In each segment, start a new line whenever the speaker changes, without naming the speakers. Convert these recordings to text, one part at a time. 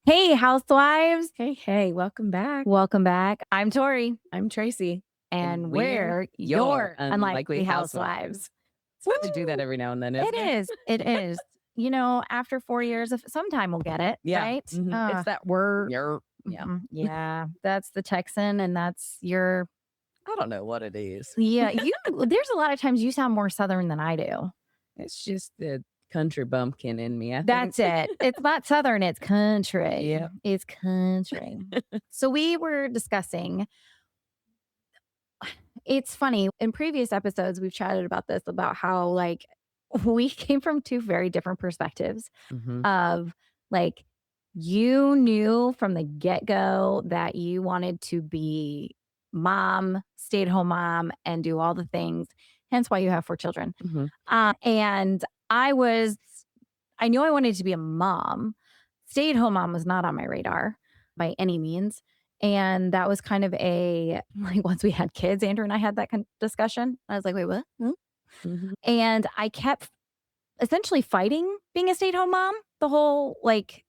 Hey, housewives.
Hey, welcome back.
Welcome back. I'm Tori,
I'm Tracy,
and we're
your
your
unlikely
unlikely
housewives.
housewives.
It's good to do that
Woo!
every now and then, isn't
It
it?
is. It is. After 4 years of sometime we'll get it,
Yeah.
right?
It's that yeah.
Yeah, that's the Texan, and that's your.
I don't know what it is.
Yeah, there's a lot of times you sound more Southern than I do.
It's just the country bumpkin in me, I think.
That's it. It's not Southern, it's country.
Yeah.
It's country. So we were discussing. It's funny. In previous episodes, we've chatted about this, about how, like, we came from two very different perspectives
hmm
of, like, you knew from the get-go that you wanted to be mom, stay-at-home mom, and do all the things, hence why you have 4 children.
hmm
And I knew I wanted to be a mom. Stay-at-home mom was not on my radar by any means. And that was kind of like, once we had kids, Andrew and I had that discussion. I was like, wait, what? Hmm?
hmm
And I kept essentially fighting being a stay-at-home mom the whole, like,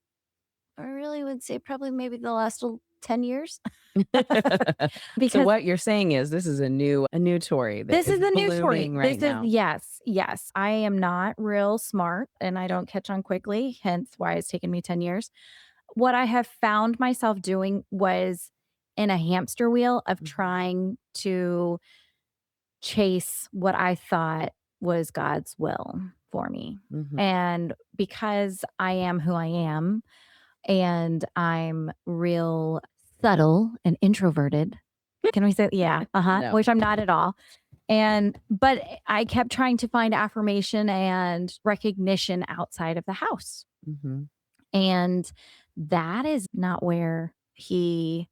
I really would say probably maybe the last 10 years.
So
Because
what you're saying is this is a new Tory that
this
is
is the new story.
blooming right
This is,
now.
yes, yes. I am not real smart and I don't catch on quickly, hence why it's taken me 10 years. What I have found myself doing was in a hamster wheel of
Mhm.
trying to chase what I thought was God's will for me.
Mhm.
And because I am who I am and I'm real subtle and introverted, can we say, yeah,
No.
which I'm not at all. But I kept trying to find affirmation and recognition outside of the house.
Mhm.
And that is not where he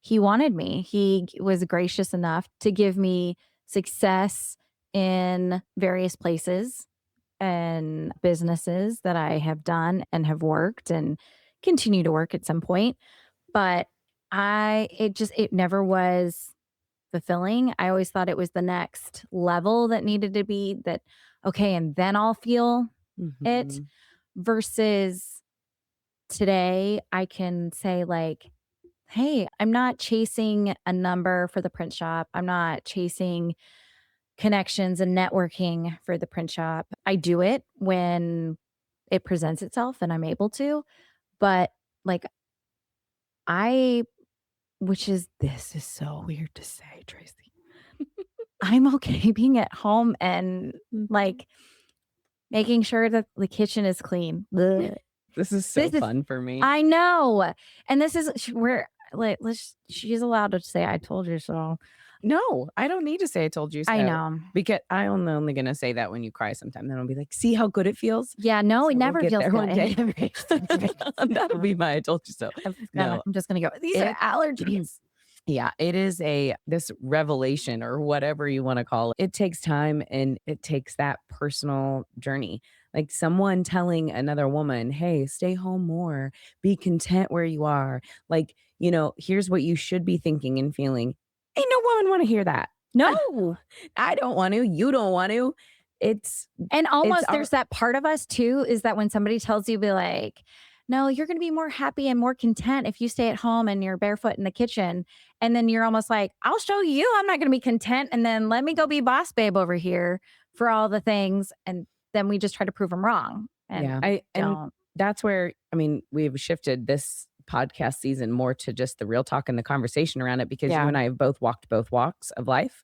wanted me. He was gracious enough to give me success in various places and businesses that I have done and have worked and continue to work at some point. But it never was fulfilling. I always thought it was the next level that needed to be that, okay, and then I'll feel it,
Mhm.
versus today I can say, like, hey, I'm not chasing a number for the print shop. I'm not chasing connections and networking for the print shop. I do it when it presents itself and I'm able to, but, like, I this is so weird to say, Tracy. I'm okay being at home and,
Mhm.
like, making sure that the kitchen is clean. Blech.
This is
This
so
is
fun for me.
I know, and this is where, like, she's allowed to say, "I told you so."
No, I don't need to say I told you
I
so
know.
because I'm only gonna say that when you cry sometime. Then I'll be like, "See how good it feels?"
Yeah, no, it
So we'll
never
get
feels
there
good.
one day.
It
That'll be my "I told you so." No,
I'm just gonna go, "These are
it
allergies."
yeah, it is this revelation or whatever you wanna call it. It takes time and it takes that personal journey. Like someone telling another woman, "Hey, stay home more, be content where you are." Like, here's what you should be thinking and feeling. Ain't no woman wanna hear that.
No.
I don't want to, you don't want to. It's
And
it's
almost
our
there's that part of us too, is that when somebody tells you, be like, "No, you're gonna be more happy and more content if you stay at home and you're barefoot in the kitchen." And then you're almost like, "I'll show you I'm not gonna be content, and then let me go be boss babe over here for all the things." And then we just try to prove them wrong, and
yeah,
I
and
don't.
that's where I mean, we've shifted this podcast season more to just the real talk and the conversation around it because you
Yeah.
and I have both walked both walks of life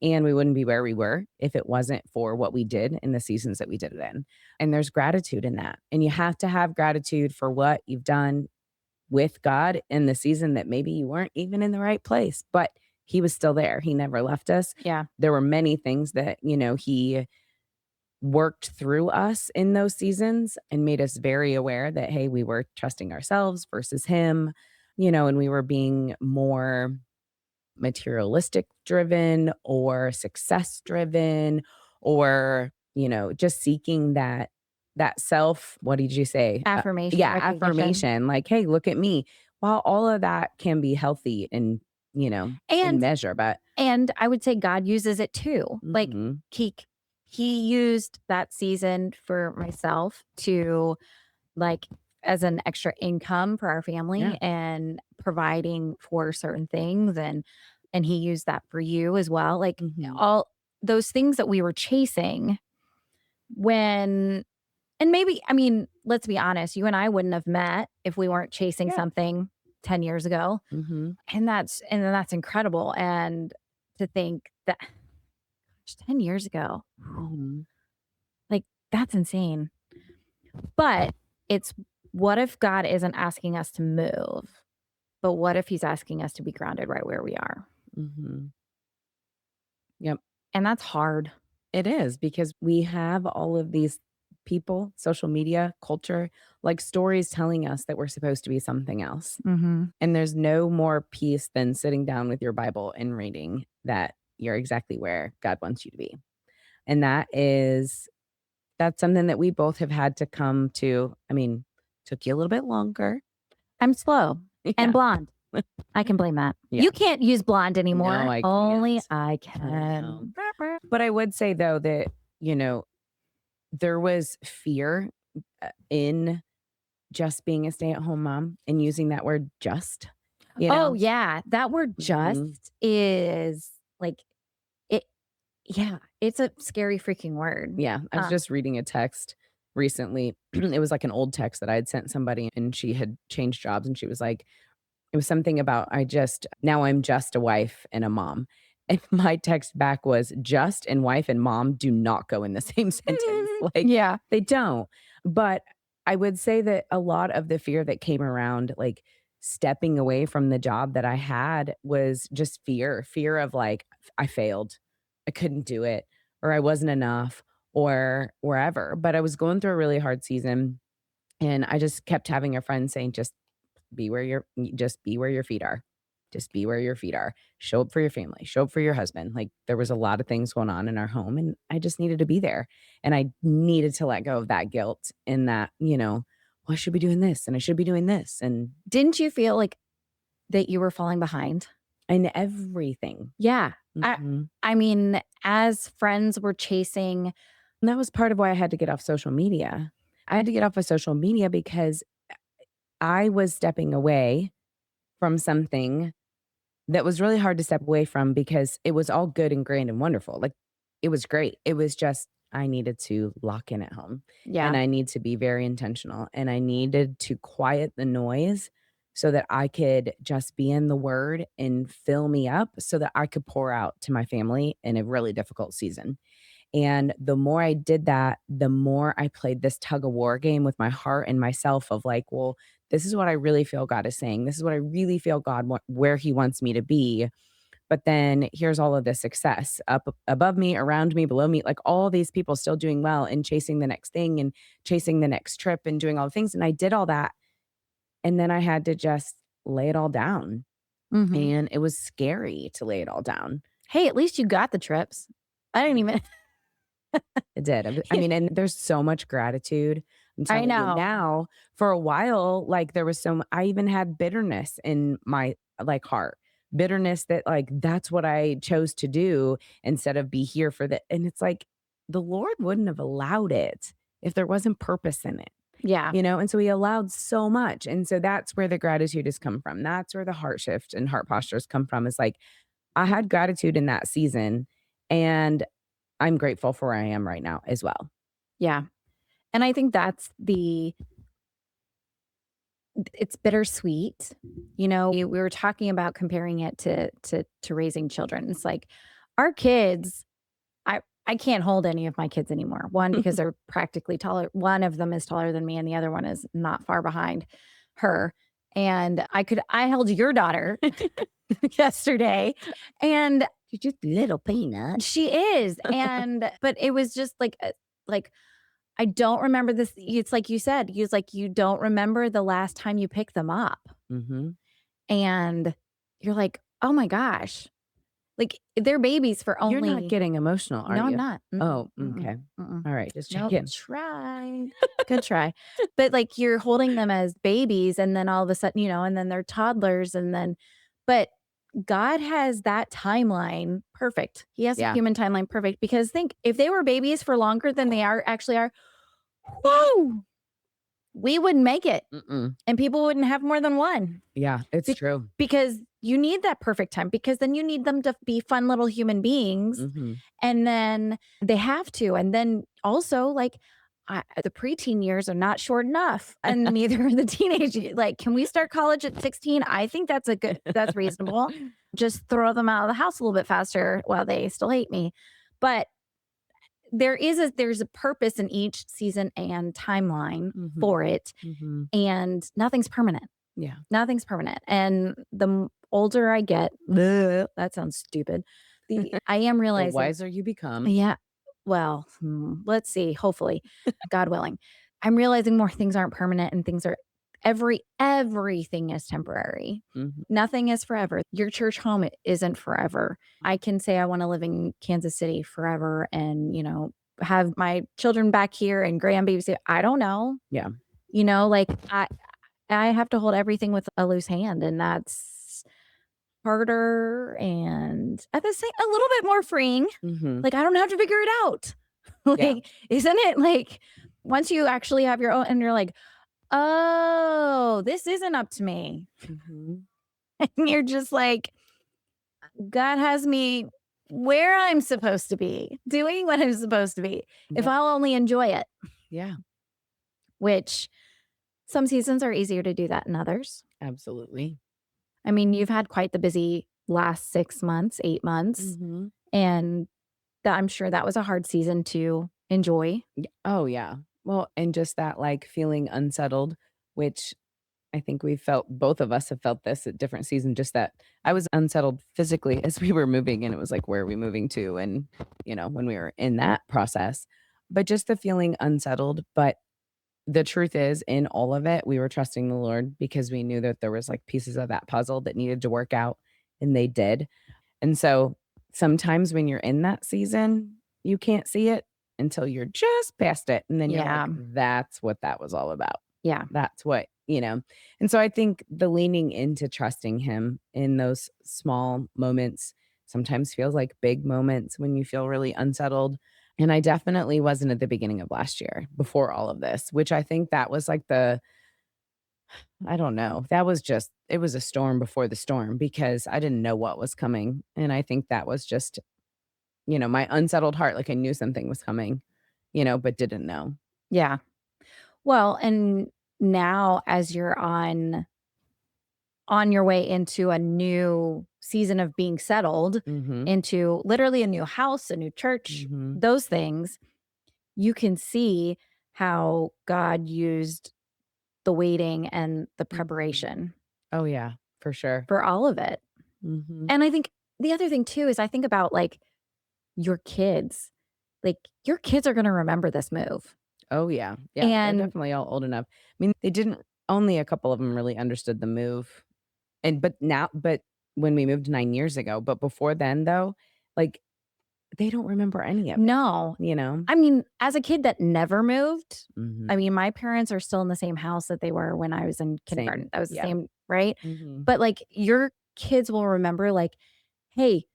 and we wouldn't be where we were if it wasn't for what we did in the seasons that we did it in. And there's gratitude in that. And you have to have gratitude for what you've done with God in the season that maybe you weren't even in the right place, but he was still there. He never left us.
Yeah.
There were many things that, he worked through us in those seasons and made us very aware that, hey, we were trusting ourselves versus him, and we were being more materialistic driven or success driven or, just seeking that self, what did you say?
Affirmation,
Yeah,
recognition.
affirmation. Like, hey, look at me. While all of that can be healthy and, in
And
measure, but
And I would say God uses it too. Like,
mhm,
he used that season for myself to, like, as an extra income for our
Yeah.
family and providing for certain things, and he used that for you as well. Like
Mhm.
all those things that we were chasing when and maybe I mean, let's be honest, you and I wouldn't have met if we weren't chasing
Yeah.
something 10 years ago.
Mhm.
And that's incredible. And to think that 10 years ago,
Mhm.
like that's insane. But it's what if God isn't asking us to move, but what if he's asking us to be grounded right where we are?
Mhm. Yep.
And that's hard.
It is because we have all of these people, social media, culture, like stories telling us that we're supposed to be something else.
Mhm.
And there's no more peace than sitting down with your Bible and reading that you're exactly where God wants you to be. And that's something that we both have had to come to. I mean, took you a little bit longer.
I'm slow and
Yeah.
blonde. I can blame that.
Yeah.
You can't use blonde
No,
anymore.
I
Only
can't.
I
I know.
can.
But I would say though that, there was fear in just being a stay-at-home mom and using that word just, you
Oh,
know?
yeah. That word
Mhm.
just is like it yeah, it's a scary freaking word.
Yeah, I was just reading a text recently. It was like an old text that I had sent somebody and she had changed jobs and she was like, it was something about now I'm just a wife and a mom. And my text back was just and wife and mom do not go in the same sentence. Like
Yeah.
they don't. But I would say that a lot of the fear that came around like stepping away from the job that I had was just fear of like I failed. I couldn't do it or I wasn't enough or wherever. But I was going through a really hard season and I just kept having a friend saying just be where your feet are. Just be where your feet are. Show up for your family, show up for your husband. Like there was a lot of things going on in our home and I just needed to be there. And I needed to let go of that guilt and that, well, I should be doing this and I should be doing this
Didn't you feel like that you were falling behind?
and everything.
Yeah. I
Mhm.
I mean, as friends were chasing
And that was part of why I had to get off social media. I had to get off of social media because I was stepping away from something that was really hard to step away from because it was all good and grand and wonderful. Like, it was great. It was just I needed to lock in at home,
yeah.
and I need to be very intentional, and I needed to quiet the noise so that I could just be in the word and fill me up so that I could pour out to my family in a really difficult season. And the more I did that, the more I played this tug of war game with my heart and myself of like, well, this is what I really feel God is saying. This is what I really feel where he wants me to be. But then here's all of the success up above me, around me, below me, like all these people still doing well and chasing the next thing and chasing the next trip and doing all the things. And I did all that. And then I had to just lay it all down.
Mhm.
And it was scary to lay it all down.
Hey, at least you got the trips. I didn't even
It did. I mean, and there's so much gratitude. I'm
I
telling you
know.
now, for a while, like there was I even had bitterness in my like heart. Bitterness that like that's what I chose to do instead of be here for the and it's like the Lord wouldn't have allowed it if there wasn't purpose in it.
Yeah.
And so he allowed so much. And so that's where the gratitude has come from. That's where the heart shift and heart postures come from. Is like I had gratitude in that season and I'm grateful for where I am right now as well.
Yeah. And I think it's bittersweet. We were talking about comparing it to raising children. It's like our kids, I can't hold any of my kids anymore. One, because they're practically taller. One of them is taller than me, and the other one is not far behind her. And I held your daughter yesterday, and
You're just a little peanut.
she is. But it was just like I don't remember this. It's like you said, it's like you don't remember the last time you picked them up.
Mhm.
And you're like, oh my gosh. Like they're babies for
You're not
only
getting emotional, are
no, I'm
you?
not. Mm-mm,
Oh,
mm-mm,
okay.
mm-mm.
All right, just
Nope.
checking.
Try. Good try. But like you're holding them as babies and then all of a sudden, and then they're toddlers but God has that timeline perfect. He has a
Yeah.
human timeline perfect because think if they were babies for longer than they actually are, whoo, we wouldn't make it
Mm-mm.
and people wouldn't have more than one.
Yeah, it's true.
Because you need that perfect time, because then you need them to be fun little human beings,
Mhm.
and then they have to, and then also, like, the preteen years are not short enough, and neither are the teenage like, can we start college at 16? I think that's reasonable. Just throw them out of the house a little bit faster while they still hate me. But there's a purpose in each season and timeline
Mhm.
for it,
Mhm.
and nothing's permanent.
Yeah.
Nothing's permanent, and older I get, bleh, that sounds stupid. I am
The
realizing,
wiser you become.
yeah, well, let's see, hopefully, God willing. I'm realizing more things aren't permanent and things are everything is temporary.
Mhm.
Nothing is forever. Your church home isn't forever. I can say I wanna live in Kansas City forever and, have my children back here and grandbabies. I don't know.
Yeah.
Like, I have to hold everything with a loose hand, and that's harder and at the same a little bit more freeing.
Mhm.
Like, I don't have to figure it out.
Yeah.
Like, isn't it like once you actually have your own and you're like, "Oh, this isn't up to me."
Mhm.
And you're just like, "God has me where I'm supposed to be, doing what I'm supposed to be. If
Yep.
I'll only enjoy it."
Yeah,
Which some seasons are easier to do that than others.
absolutely.
I mean, you've had quite the busy last 6 months, 8 months,
Mhm.
and I'm sure that was a hard season to enjoy.
Oh, yeah. Well, and just that, like, feeling unsettled, which I think we felt both of us have felt this at different seasons, just that I was unsettled physically as we were moving, and it was like, "Where are we moving to?" And, when we were in that process, but just the feeling unsettled, but the truth is, in all of it, we were trusting the Lord because we knew that there was, like, pieces of that puzzle that needed to work out, and they did. And so, sometimes when you're in that season, you can't see it until you're just past it, and then you're
Yeah.
like, "That's what that was all about.
Yeah.
That's what" And so I think the leaning into trusting him in those small moments sometimes feels like big moments when you feel really unsettled, and I definitely wasn't at the beginning of last year, before all of this, which I think that was like I don't know, that was just it was a storm before the storm because I didn't know what was coming, and I think that was just, my unsettled heart, like I knew something was coming, but didn't know.
Yeah. Well, and now as you're on your way into a new season of being settled,
Mhm.
into literally a new house, a new church,
Mhm.
those things, you can see how God used the waiting and the
Mhm.
preparation
Oh, yeah, for sure.
for all of it.
Mhm.
And I think the other thing too is I think about, like, your kids. Like, your kids are gonna remember this move.
Oh, yeah. Yeah, they're
And
definitely all old enough. I mean, they didn't only a couple of them really understood the move, but when we moved 9 years ago, but before then, though, like, they don't remember any of it,
no,
you know?
I mean, as a kid that never moved, I
Mhm.
mean, my parents are still in the same house that they were when I was in kindergarten.
Same.
That was the
Yeah.
same, right?
Mhm.
But, like, your kids will remember, like, "Hey,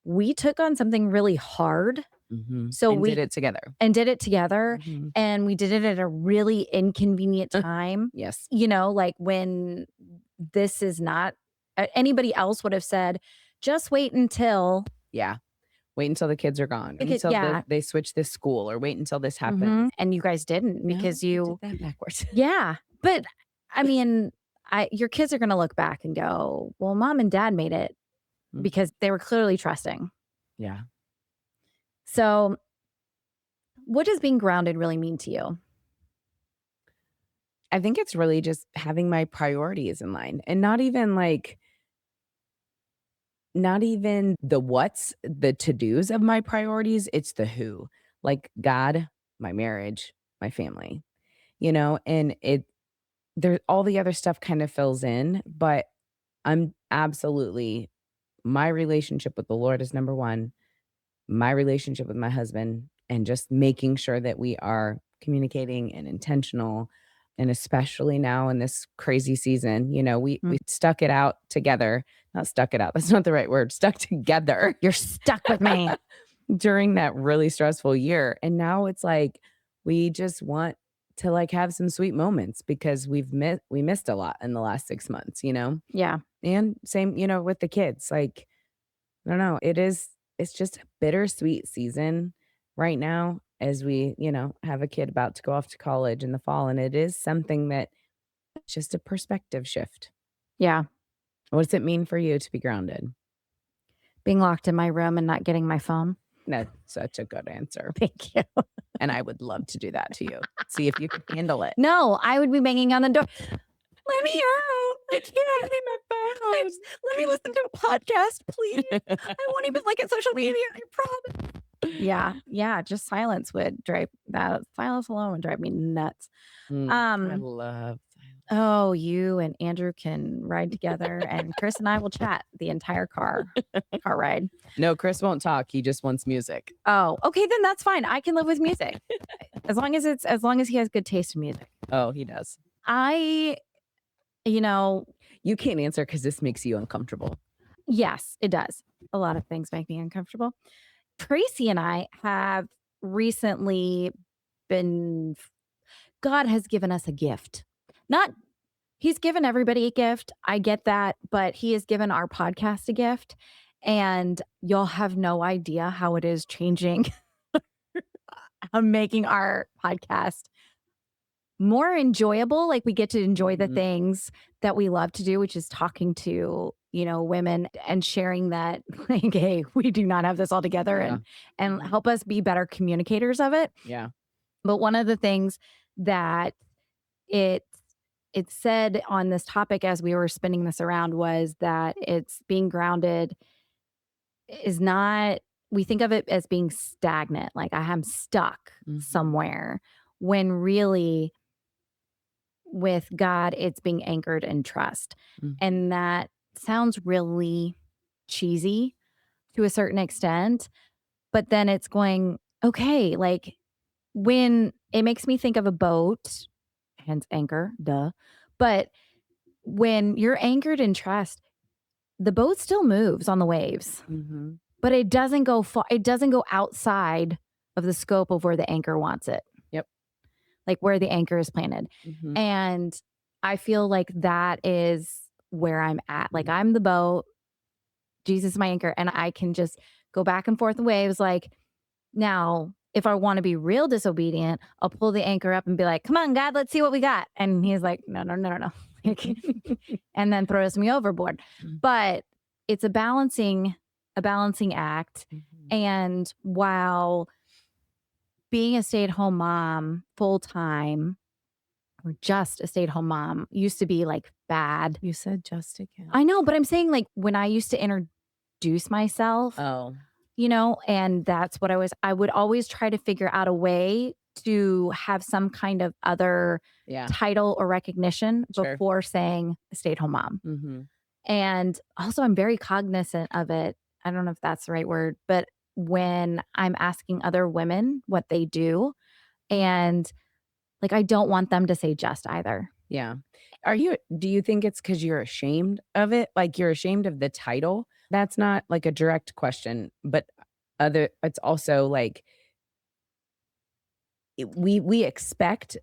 we took on something really hard,
Mhm.
so
And did
we
it together.
and did it together,
Mhm.
and we did it at a really inconvenient time."
Yes.
Like, when this is not anybody else would have said, "Just wait until"
Yeah. Wait until the kids are gone, wait until
yeah,
they switch this school, or wait until this happens.
mhm, and you guys didn't
No,
because
we did
you
that backwards.
yeah, but, I mean, I your kids are gonna look back and go, "Well, mom and dad made it
Mhm.
because they were clearly trusting."
Yeah.
So, what does being grounded really mean to you?
I think it's really just having my priorities in line and not even the what's, the to-dos of my priorities, it's the who. Like God, my marriage, my family, and there all the other stuff kind of fills in, but I'm absolutely my relationship with the Lord is number 1, my relationship with my husband, and just making sure that we are communicating and intentional, and especially now in this crazy season, we
Mm,
stuck it out together. Not stuck it out, that's not the right word, stuck together
you're stuck with me.
during that really stressful year, and now it's like, we just want to like have some sweet moments because we missed a lot in the last 6 months, you know?
Yeah.
And same, you know, with the kids. Like, I don't know, it's just a bittersweet season right now as we, you know, have a kid about to go off to college in the fall, and it is something that just a perspective shift.
Yeah.
What does it mean for you to be grounded?
Being locked in my room and not getting my phone.
That's such a good answer,
Thank you.
and I would love to do that to you. See if you can handle it.
No, I would be banging on the door. Let me out. I can't. I my phone. Let me listen to a podcast, please. I won't even look at social media. I promise. Yeah. Yeah. Just silence alone would drive me nuts.
I
Um,
love
oh, you and Andrew can ride together and Chris and I will chat the entire car ride.
No, Chris won't talk, he just wants music.
Oh, okay, then that's fine. I can live with music. As long as he has good taste in music.
Oh, he does.
I, you know,
You can't answer because this makes you uncomfortable.
yes, it does. A lot of things make me uncomfortable. Tracy and I have recently been God has given us a gift. Not He's given everybody a gift. I get that, but he has given our podcast a gift, and y'all have no idea how it is changing making our podcast more enjoyable. Like we get to enjoy the
Mhm.
things that we love to do, which is talking to, women and sharing that like, hey, we do not have this all together
Yeah.
and
Mhm.
help us be better communicators of it.
Yeah.
But one of the things that it it said on this topic as we were spinning this around was that it's being grounded is not we think of it as being stagnant, like I am stuck
Mhm.
somewhere, when really with God, it's being anchored in trust.
Mhm.
And that sounds really cheesy to a certain extent, but then it's going, okay, like when it makes me think of a boat, hence anchor, duh. But when you're anchored in trust, the boat still moves on the waves,
Mhm.
but it doesn't go far, it doesn't go outside of the scope of where the anchor wants it,
Yep.
like where the anchor is planted.
Mhm.
And I feel like that is where I'm at. Like I'm the boat, Jesus is my anchor, and I can just go back and forth the waves. Like now, if I want to be real disobedient, I'll pull the anchor up and be like, come on, God, let's see what we got. And he's like, no, no, no, no, no. And then throws me overboard.
Mhm.
But it's a balancing act.
Mhm.
And while being a stay-at-home mom full time or just a stay-at-home mom used to be like bad.
You said just again.
I know, but I'm saying like when I used to introduce myself,
Oh,
and that's what I would always try to figure out a way to have some kind of other
yeah.
title or recognition
Sure.
before saying stay-at-home mom.
Mhm.
And also I'm very cognizant of it. I don't know if that's the right word, but when I'm asking other women what they do, and like I don't want them to say just either.
Yeah. Do you think it's because 'cause you're ashamed of it? Like, you're ashamed of the title? That's not, like, a direct question, but it's also, like, we expect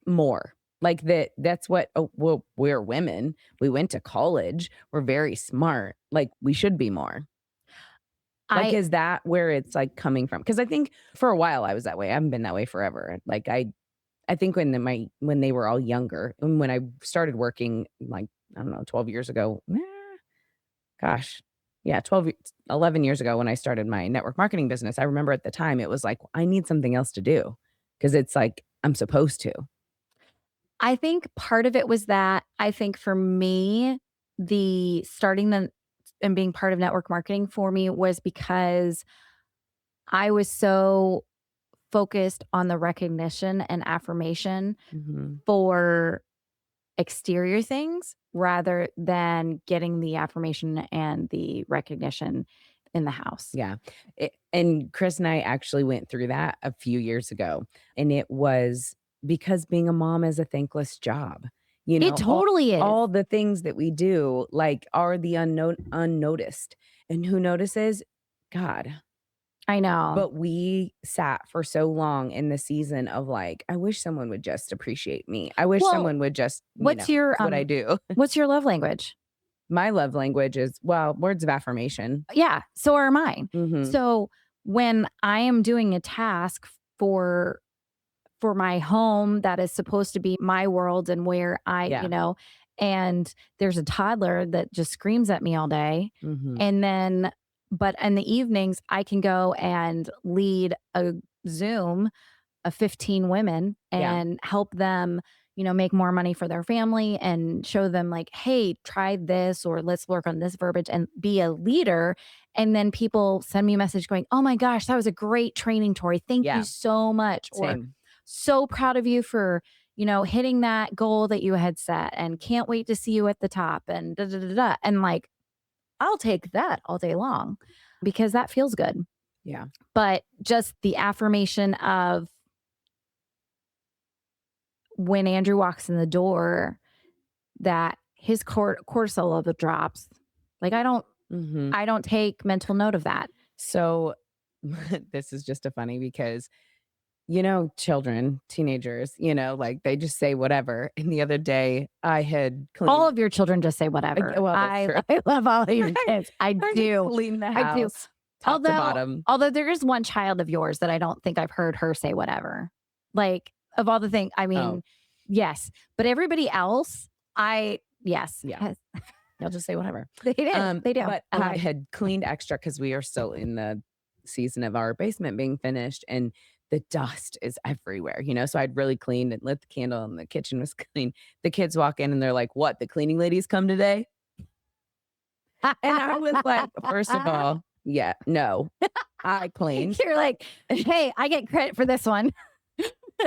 more. Like, that's what oh, well, we're women. We went to college. We're very smart. Like, we should be more. Like,
I
is that where it's, like, coming from? Because I think for a while I was that way. I haven't been that way forever. Like, I think when they were all younger and when I started working, like, I don't know, 12 years ago, gosh, yeah, 11 years ago when I started my network marketing business, I remember at the time it was like, I need something else to do because it's like, I'm supposed to.
I think part of it was that. I think for me, the starting the and being part of network marketing for me was because I was so focused on the recognition and affirmation
Mhm.
for exterior things rather than getting the affirmation and the recognition in the house.
Yeah. And Chris and I actually went through that a few years ago, and it was because being a mom is a thankless job. You
It
know,
totally is.
all the things that we do, like, are the unnoticed. And who notices? God.
I know.
But we sat for so long in the season of like, I wish someone would just appreciate me. I wish
Well,
someone would just,
what's your,
it's what I do.
what's your love language?
My love language is, well, words of affirmation.
Yeah, so are mine.
Mhm.
So when I am doing a task for my home that is supposed to be my world and where
Yeah.
and there's a toddler that just screams at me all day.
Mhm.
And then, but in the evenings, I can go and lead a Zoom of 15 women
Yeah.
and help them, make more money for their family and show them like, hey, try this or let's work on this verbiage and be a leader. And then people send me a message going, oh my gosh, that was a great training, Tori. Thank you
Yeah.
so much. Or
Same.
so proud of you for, hitting that goal that you had set and can't wait to see you at the top and da da da da. And like, I'll take that all day long because that feels good.
Yeah.
But just the affirmation of when Andrew walks in the door that his cortisol level drops. Like
Mhm.
I don't take mental note of that.
So this is just a funny because children, teenagers, like they just say whatever. And the other day I had
All
cleaned
of your children just say whatever.
well, that's
I
true.
I love all of your
I
kids. I
I just
do.
cleaned the
I do.
house top to
Although
bottom.
although there is one child of yours that I don't think I've heard her say whatever. Like of all the things, I
Oh,
mean, yes, but everybody else, yes,
yeah. They'll just say whatever.
they do. They do.
But
I love
I had cleaned extra because we are still in the season of our basement being finished, and the dust is everywhere, so I'd really cleaned and lit the candle and the kitchen was clean. The kids walk in and they're like, "What, the cleaning ladies come today?" And I was like, first of all, yeah, no, I cleaned.
You're like, hey, I get credit for this one.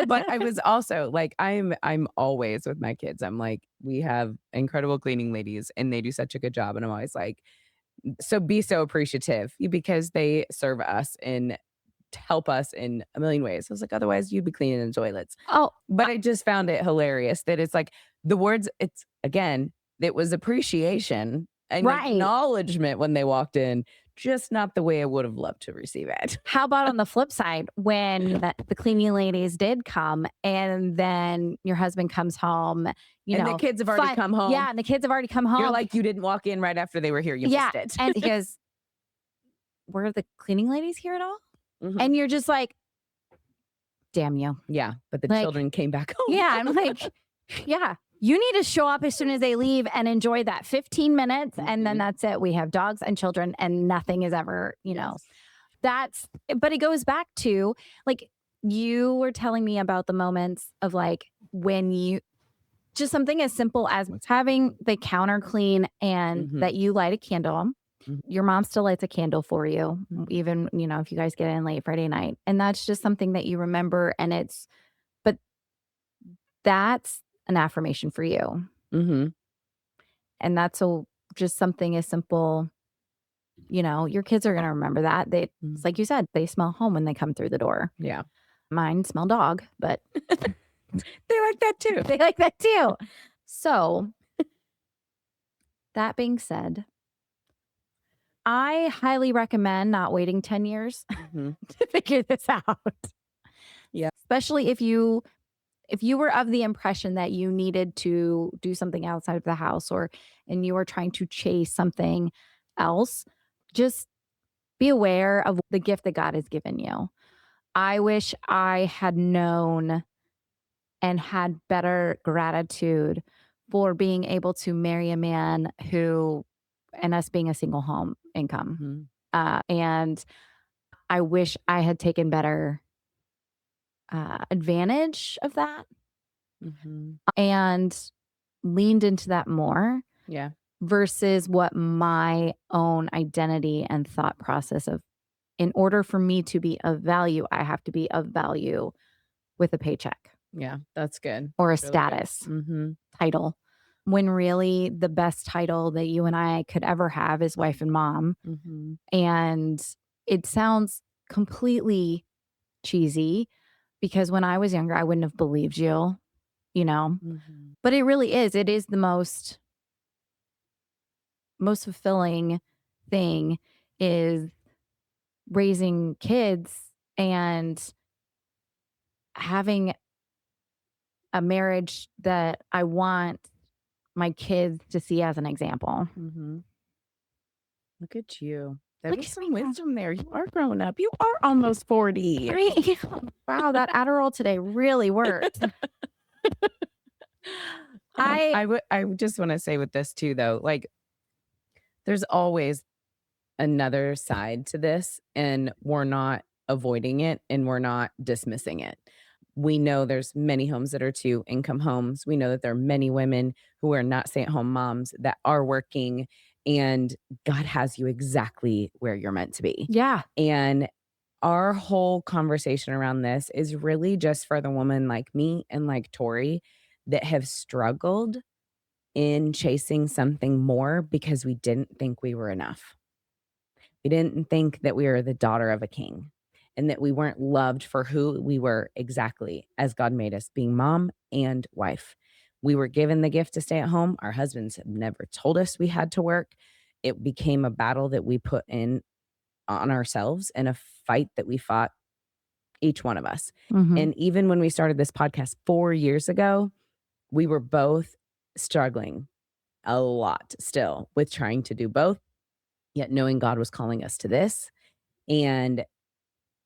But I was also like, I'm always with my kids. I'm like, we have incredible cleaning ladies and they do such a good job. And I'm always like, so be so appreciative because they serve us and help us in a million ways. I was like, otherwise you'd be cleaning the toilets.
Oh,
But I just found it hilarious that it's like the words, it's again, it was appreciation and
right.
acknowledgement when they walked in, just not the way I would have loved to receive it.
How about on the flip side, when the cleaning ladies did come and then your husband comes home,
And the kids have already
fun.
come home.
Yeah, and the kids have already come
You're
home.
like, you didn't walk in right after they were here. You
Yeah.
missed it.
And he goes, were the cleaning ladies here at all?
Mhm.
And you're just like, damn you.
Yeah, but the
Like,
children came back home.
yeah, I'm like, yeah, you need to show up as soon as they leave and enjoy that 15 minutes. And then
Mhm.
that's it. We have dogs and children, and nothing is ever,
Yes.
that's, but it goes back to like, you were telling me about the moments of like when you just something as simple as having the counter clean and
Mhm.
that you light a candle.
Mhm.
Your mom still lights a candle for you,
Mhm.
even, if you guys get in late Friday night. And that's just something that you remember. But that's an affirmation for you.
Mhm.
And that's just something as simple, your kids are going to remember that. It's
Mhm.
like you said, they smell home when they come through the door.
Yeah.
Mine smell dog, but
They like that too.
they like that too. So, that being said, I highly recommend not waiting 10 years
Mhm.
to figure this out.
Yeah.
Especially if you were of the impression that you needed to do something outside of the house and you were trying to chase something else, just be aware of the gift that God has given you. I wish I had known and had better gratitude for being able to marry a man who and us being a single home income.
Mhm.
And I wish I had taken better advantage of that
Mhm.
and leaned into that more
Yeah.
versus what my own identity and thought process of in order for me to be of value, I have to be of value with a paycheck
Yeah. That's good.
or a
That's really good.
status
Mhm.
title. When really the best title that you and I could ever have is wife and mom.
Mhm.
And it sounds completely cheesy because when I was younger, I wouldn't have believed you, you know,
Mhm.
but it really is. It is the most fulfilling thing is raising kids and having a marriage that I want my kids to see as an example.
Mhm. Look at you. That
Look
is
at
some
me go.
wisdom there. You are growing up. You are almost 40.
Right? Wow, that Adderall today really worked. I
I would just wanna say with this too, though, like, there's always another side to this, and we're not avoiding it, and we're not dismissing it. We know there's many homes that are two-income homes. We know that there are many women who are not stay-at-home moms that are working, and God has you exactly where you're meant to be.
yeah.
And our whole conversation around this is really just for the woman like me and like Tori that have struggled in chasing something more because we didn't think we were enough. We didn't think that we were the daughter of a king and that we weren't loved for who we were exactly as God made us, being mom and wife. We were given the gift to stay at home. Our husbands have never told us we had to work. It became a battle that we put in on ourselves and a fight that we fought, each one of us.
Mhm.
And even when we started this podcast 4 years ago, we were both struggling a lot still with trying to do both, yet knowing God was calling us to this. And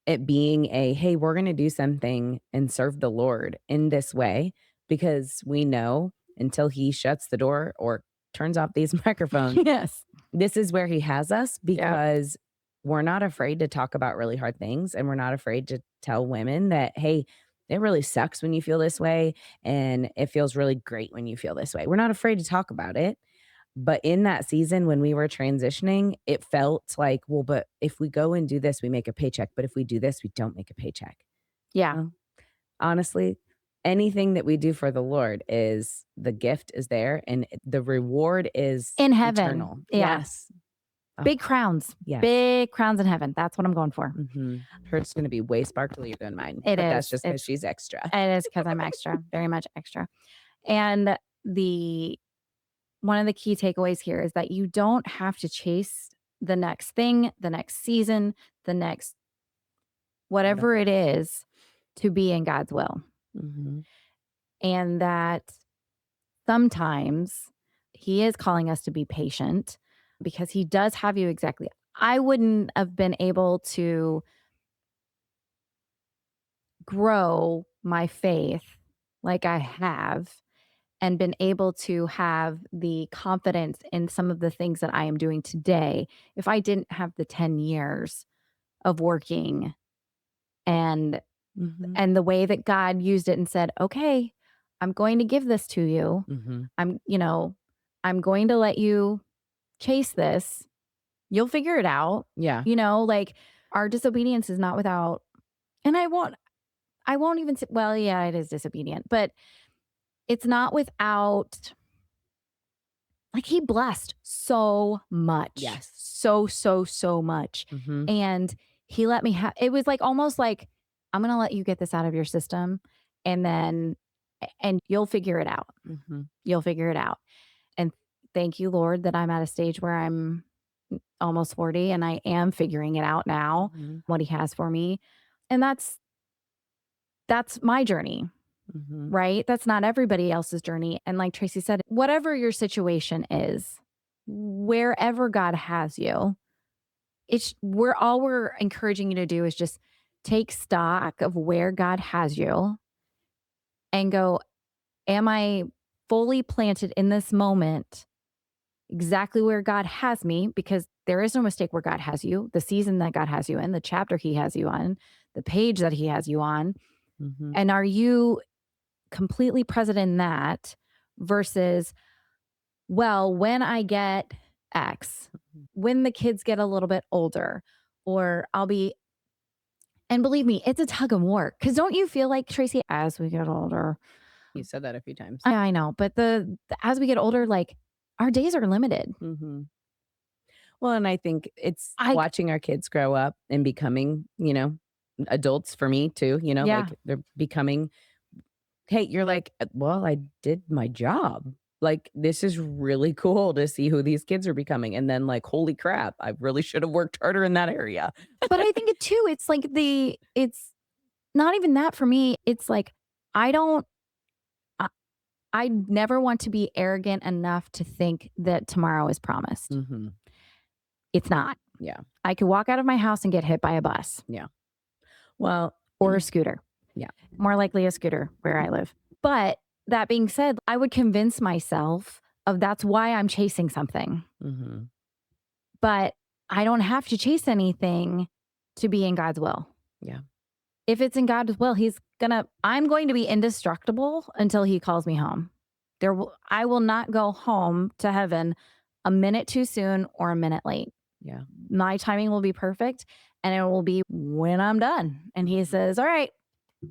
it being a, hey, we're going to do something and serve the Lord in this way because we know until he shuts the door or turns off these microphones,
Yes.
this is where he has us
Yep.
because we're not afraid to talk about really hard things and we're not afraid to tell women that, hey, it really sucks when you feel this way and it feels really great when you feel this way. We're not afraid to talk about it. But in that season when we were transitioning, it felt like, well, but if we go and do this, we make a paycheck. But if we do this, we don't make a paycheck.
Yeah.
Well, honestly, anything that we do for the Lord is the gift is there and the reward is
In heaven.
eternal.
Yeah.
Yes. Oh,
Big crowns.
yes.
Big crowns in heaven. That's what I'm going for.
Hers going to be way sparklier than mine,
It
but that's
is.
just because she's extra.
It is because I'm extra, very much extra. And the one of the key takeaways here is that you don't have to chase the next thing, the next season, the next whatever
Whatever.
it is to be in God's will.
hmm
And that sometimes he is calling us to be patient because he does have you exactly. I wouldn't have been able to grow my faith like I have and been able to have the confidence in some of the things that I am doing today if I didn't have the 10 years of working and
hmm
and the way that God used it and said, "Okay, I'm going to give this to you.
hmm
I'm, you know, I'm going to let you chase this. You'll figure it out."
Yeah.
Like our disobedience is not without and I won't even say, well, yeah, it is disobedient, but it's not without like he blessed so much.
Yes.
So much.
hmm
And he let me have it was like almost like I'm going to let you get this out of your system and then and you'll figure it out.
hmm
You'll figure it out. And thank you, Lord, that I'm at a stage where I'm almost 40 and I am figuring it out now
hmm
what he has for me. And that's my journey,
hmm
right? That's not everybody else's journey. And like Tracy said, whatever your situation is, wherever God has you, we're encouraging you to do is just take stock of where God has you and go, am I fully planted in this moment exactly where God has me? Because there is no mistake where God has you, the season that God has you in, the chapter he has you on, the page that he has you on.
hmm
And are you completely present in that versus, well, when I get X, when the kids get a little bit older, or I'll be, and believe me, it's a tug of war. Cause don't you feel like, Tracy, as we get older,
You said that a few times.
I know, but as we get older, like our days are limited.
hmm Well, and I think it's
I,
watching our kids grow up and becoming, adults for me too,
yeah,
like they're becoming, hey, you're like, well, I did my job. Like, this is really cool to see who these kids are becoming, and then, like, holy crap, I really should have worked harder in that area.
But I think it too, it's like it's not even that for me. It's like, I don't, I, I never want to be arrogant enough to think that tomorrow is promised.
Mhm.
It's not.
Yeah,
I could walk out of my house and get hit by a bus
yeah. Well,
or a scooter,
yeah.
more likely a scooter where I live. But that being said, I would convince myself of that's why I'm chasing something.
Mhm.
But I don't have to chase anything to be in God's will.
Yeah.
If it's in God's will, I'm going to be indestructible until he calls me home. I will not go home to heaven a minute too soon or a minute late.
Yeah.
My timing will be perfect and it will be when I'm done. And he says, "All right,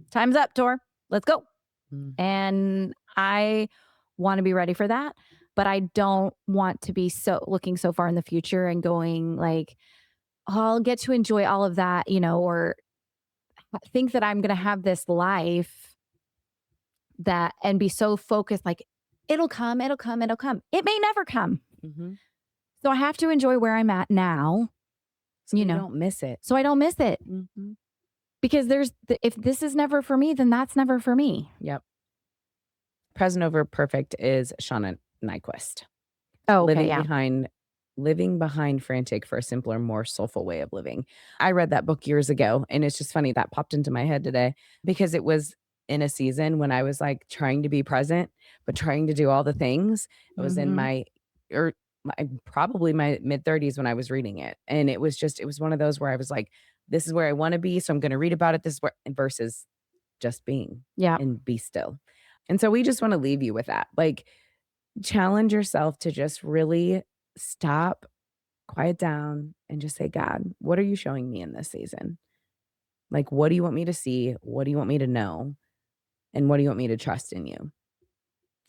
time's up, Tor. Let's go."
Mm.
And I want to be ready for that, but I don't want to be so looking so far in the future and going like, "Oh, I'll get to enjoy all of that, or think that I'm going to have this life that and be so focused like it'll come, it'll come, it'll come. It may never come.
Mhm.
So I have to enjoy where I'm at now,
So
you
you
know,
don't miss it.
so I don't miss it
Mhm.
because if this is never for me, then that's never for me.
Yep. Present over perfect is Shauna Nyquist.
Oh, okay.
Living
Yeah.
behind Living behind frantic for a simpler, more soulful way of living. I read that book years ago, and it's just funny that popped into my head today because it was in a season when I was, like, trying to be present, but trying to do all the things. I was in
Hmm.
or my probably my mid-30s when I was reading it, and it was one of those where I was like, "This is where I wanna be, so I'm gonna read about it this where" versus just being
Yeah.
and be still. And so we just wanna leave you with that, like, challenge yourself to just really stop, quiet down, and just say, "God, what are you showing me in this season? Like, what do you want me to see? What do you want me to know? And what do you want me to trust in you?"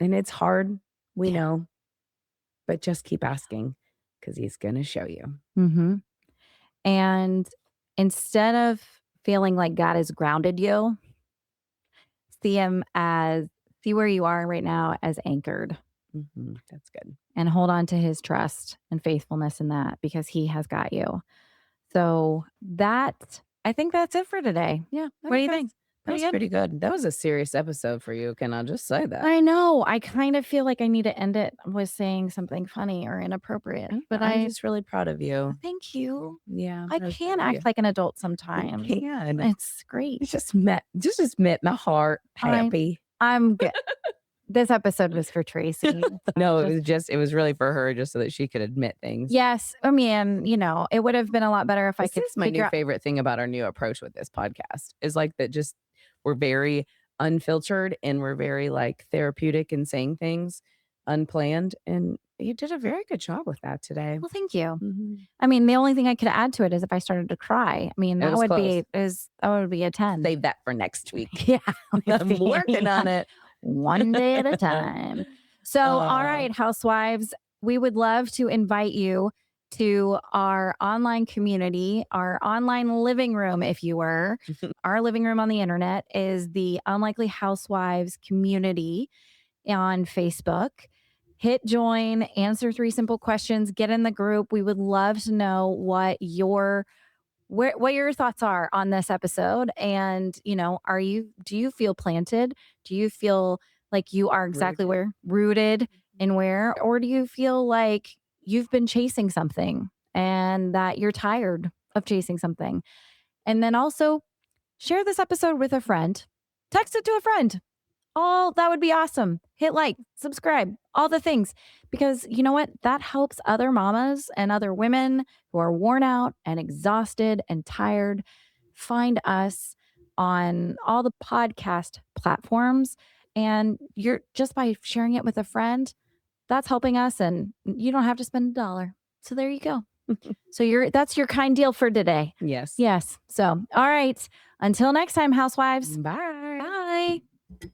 And it's hard, we
Yeah.
know, but just keep asking because he's going to show you.
Hmm. And instead of feeling like God has grounded you, see him as see where you are right now as anchored
Mhm, that's good.
and hold on to his trust and faithfulness in that because he has got you. So I think that's it for today.
Yeah, I
What do
think
you think?
that
Pretty
was
good.
pretty good. That was a serious episode for you. Can I just say that?
I know. I kind of feel like I need to end it with saying something funny or inappropriate, but
I'm just really proud of you.
thank you.
Yeah, I'm
I
really proud
can
of you.
act like an adult
You
sometimes.
can.
It's great.
Just met my heart
I
happy.
I'm good. This episode was for Tracy.
No,
Just
it was really for her just so that she could admit things.
yes. I mean, it would have been a lot better if I
This
could
is my
figure
new
out.
favorite thing about our new approach with this podcast is like that just we're very unfiltered and we're very like therapeutic in saying things unplanned. And you did a very good job with that today.
Well, thank you.
Mhm.
I mean, the only thing I could add to it is if I started to cry. I mean,
It was close.
that would be a 10.
Save that for next week.
Yeah.
I'm working
Yeah.
on it.
One day at a time. So, all
Uh,
right, housewives, we would love to invite you to our online community, our online living room, if you were. Our living room on the internet is the Unlikely Housewives community on Facebook. Hit join, answer 3 simple questions, get in the group. We would love to know what your thoughts are on this episode. And, do you feel planted? Do you feel like you are exactly
Rooted.
where rooted in where, or do you feel like you've been chasing something and that you're tired of chasing something? And then also share this episode with a friend, text it to a friend. Oh, that would be awesome. Hit like, subscribe, all the things. Because you know what? That helps other mamas and other women who are worn out and exhausted and tired find us on all the podcast platforms. And you're just by sharing it with a friend, that's helping us. And you don't have to spend a dollar. So there you go. So that's your kind deal for today.
Yes.
Yes. So, all right. Until next time, housewives.
Bye.
Bye.